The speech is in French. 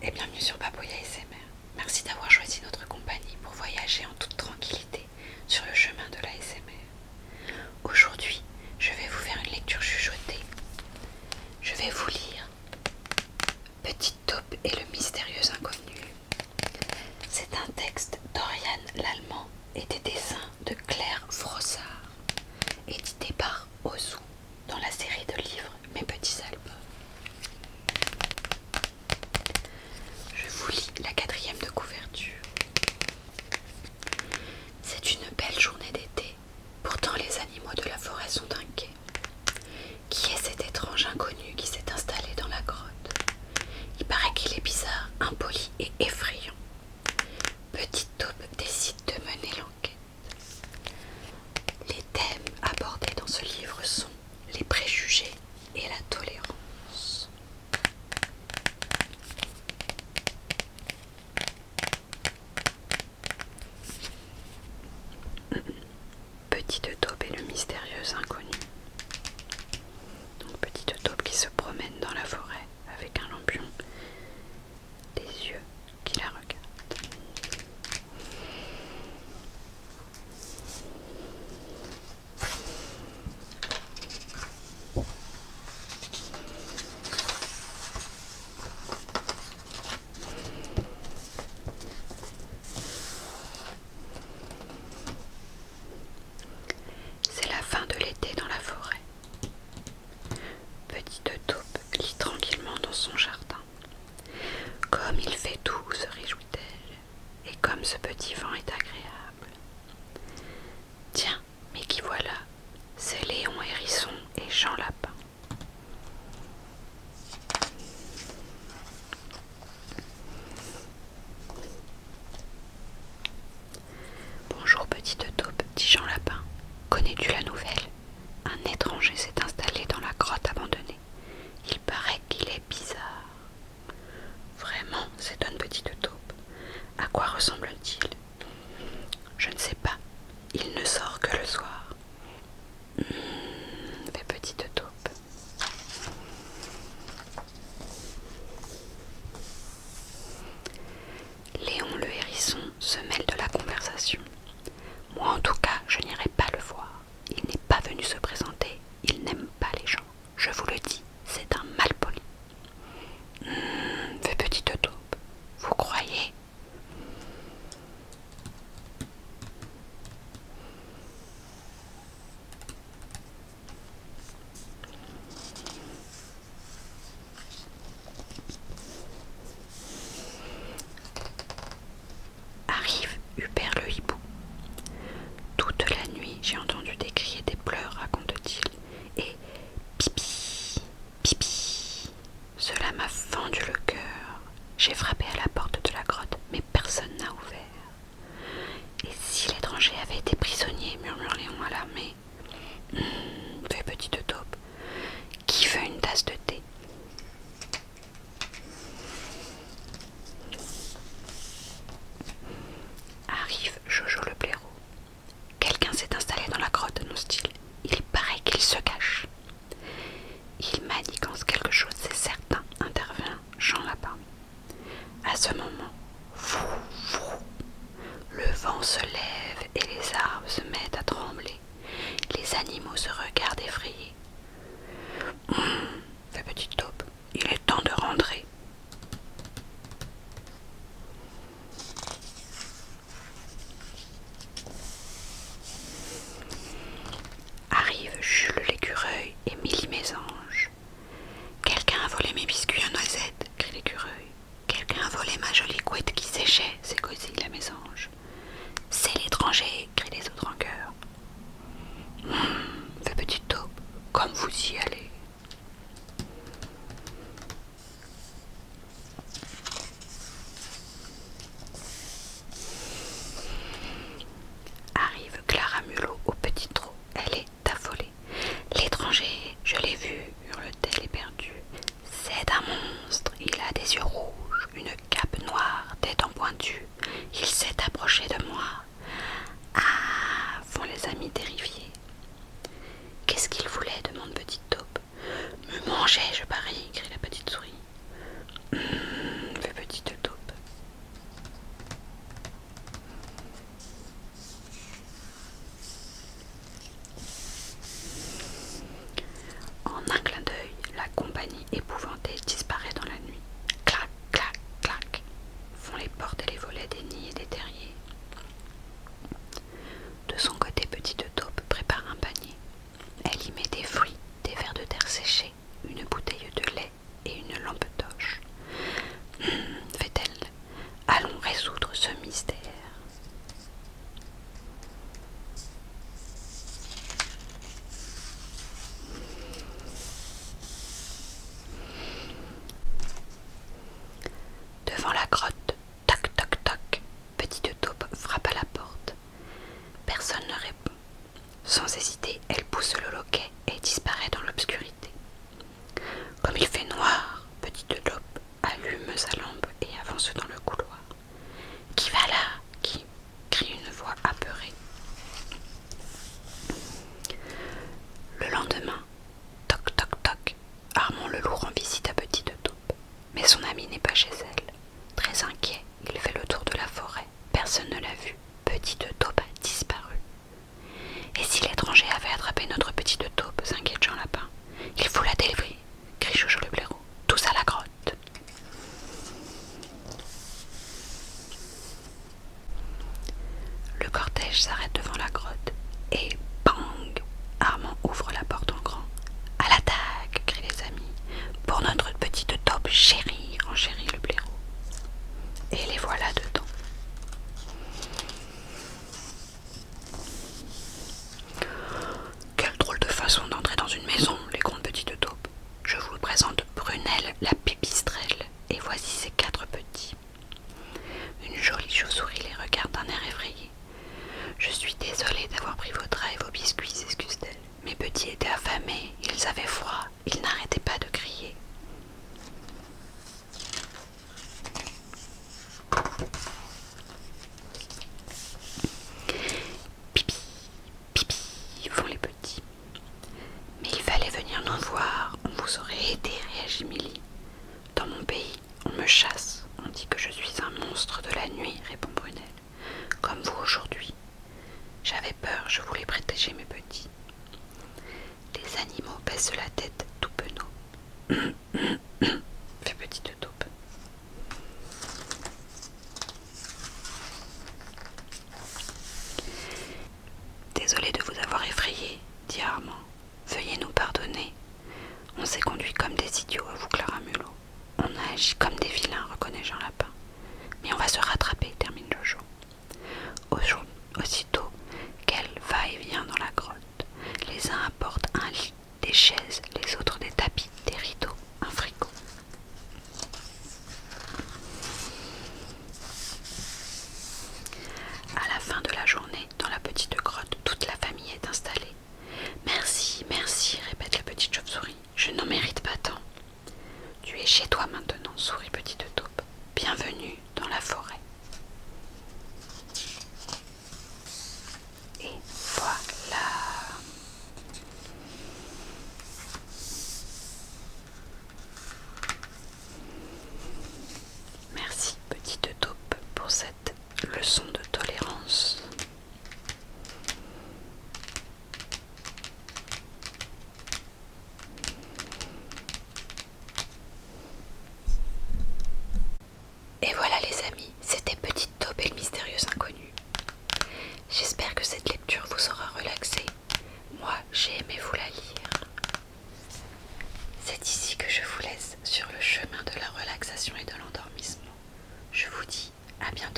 et bienvenue sur Papouille ASMR. Merci d'avoir choisi notre compagnie pour voyager en toute tranquillité sur le chemin de l'ASMR. Aujourd'hui, je vais vous faire une lecture chuchotée. Je vais vous lire Petite taupe et le mystérieux inconnu. C'est un texte d'Oriane Lallemand et des dessins de Claire Frossard, édité par Ozu dans la série de livres Mes petits albums. Je vous lis la 4e de couverture. C'est une belle journée d'été, pourtant les animaux de la forêt sont inquiets. Qui est cet étrange inconnu qui s'est installé dans la grotte? Il paraît qu'il est bizarre, impoli et effrayant. Petite taupe décide de mener l'enquête. Les thèmes abordés dans ce livre sont les préjugés et la tolérance. Petite taupe et le mystérieux inconnu. Donc petite taupe qui se promène dans la forêt avec un lampion, des yeux qui la regardent. C'est la fin de l'été dans la forêt. Petite taupe lit tranquillement dans son jardin. Comme il fait doux, se réjouit-elle, et comme ce petit vent est agréable. Tiens, mais qui voilà? C'est Léon Hérisson et Jean Lapin. Bonjour petite taupe, dit Jean Lapin. Connais-tu la nouvelle? Un étranger s'est installé dans la grotte abandonnée. Il paraît qu'il est bizarre. Vraiment, s'étonne petite taupe. À quoi ressemble-t-il? Je ne sais pas. Il ne sort que le soir. Fait petite taupe. Léon le hérisson se mêle de la conversation. Moi en tout cas, je n'irai pas le voir. Il n'est pas venu se présenter. Il n'aime pas les gens. Je vous le dis, c'est un malpoli. Fait petite taupe. Vous croyez? Arrive Hubert le hibou. Toute la nuit, j'ai entendu des cris et des pleurs, raconte-t-il, et pipi, pipi. Cela m'a fendu le cœur. J'ai frappé à la porte de la grotte, mais personne n'a ouvert. Et si l'étranger avait été prisonnier, murmure Léon alarmé. Fait petite taupe. Qui veut une tasse de thé? Arrive Jojo le blaireau. Quelqu'un s'est installé dans la grotte, annonce-t-il. Il paraît qu'il se cache. Il manigance quelque chose, c'est certain, intervient Jean Lapin. À ce moment, fou, le vent se lève et les arbres se mettent à trembler. Les animaux se regardent effrayés. Fait petite taupe, il est temps de rentrer. Arrive Jules l'écureuil et Milly Mésange. Quelqu'un a volé mes biscuits à noisettes, crie l'écureuil. Quelqu'un a volé ma jolie couette qui séchait, s'égosille la mésange. C'est l'étranger, crient les autres en chœur. Fait petite taupe, comme vous y allez. Arrive Clara Mulot au petit trot. Elle est affolée. L'étranger, je l'ai vu, hurle-t-elle éperdue. C'est un monstre. Il a des yeux rouges, une cape noire, des dents pointues. Il s'est approché de moi. Ah, font les amis terrifiés. Qu'est-ce qu'il voulait? Demande petite taupe. Me manger, je parie, crie la petite souris. Fait petite Mais son ami n'est pas chez elle. Très inquiet, il fait le tour de la forêt. Personne ne l'a vu. Petite taupe a disparu. Et si l'étranger avait attrapé notre petite taupe, s'inquiète Jean Lapin. Il faut la délivrer, crie Jojo le blaireau. Tous à la grotte. Le cortège s'arrête devant la grotte et bang! Armand ouvre la porte en grand. À l'attaque, crient les amis. Pour notre petite taupe chérie, renchérit le blaireau. Et les voilà dedans. Quelle drôle de façon d'entrer dans une maison, les grandes petites taupes. Je vous présente Brunelle la pipistrelle, et voici ses 4 petits. Une jolie chauve-souris les regarde d'un air effrayé. Je suis désolée d'avoir pris vos draps et vos biscuits, s'excuse-t-elle. Mes petits étaient affamés, ils avaient froid, ils n'arrêtaient pas de crier. Pipi, pipi, font les petits. Mais il fallait venir nous voir, on vous aurait aidé, réagit Milly. Dans mon pays, on me chasse, on dit que je suis un monstre de la nuit, répond Brunelle. Comme vous aujourd'hui. J'avais peur, je voulais protéger mes petits. Les animaux baissent la tête tout penauds. Fait petite taupe. Désolé de vous avoir effrayé, dit Armand. Veuillez nous pardonner. On s'est conduit comme des idiots, avoue Clara Mulot. On a agi comme des vilains, reconnaît Jean Lapin. Mais on va se rattraper, termine Jojo. Aussitôt qu'elle va-et-vient dans la grotte, les uns apportent un lit, des chaises, les autres des tapis, des rideaux, un frigo. À la fin de la journée, dans la petite grotte, toute la famille est installée. Merci, merci, répète la petite chauve-souris. Je n'en mérite pas tant. Tu es chez toi maintenant, sourit petite taupe. Bienvenue dans la forêt. Et voilà. Merci petite taupe pour cette leçon de tolérance. Et voilà les amis, c'était Petite Taupe et le mystérieux inconnu. J'espère que cette lecture vous aura relaxé. Moi, j'ai aimé vous la lire. C'est ici que je vous laisse sur le chemin de la relaxation et de l'endormissement. Je vous dis à bientôt.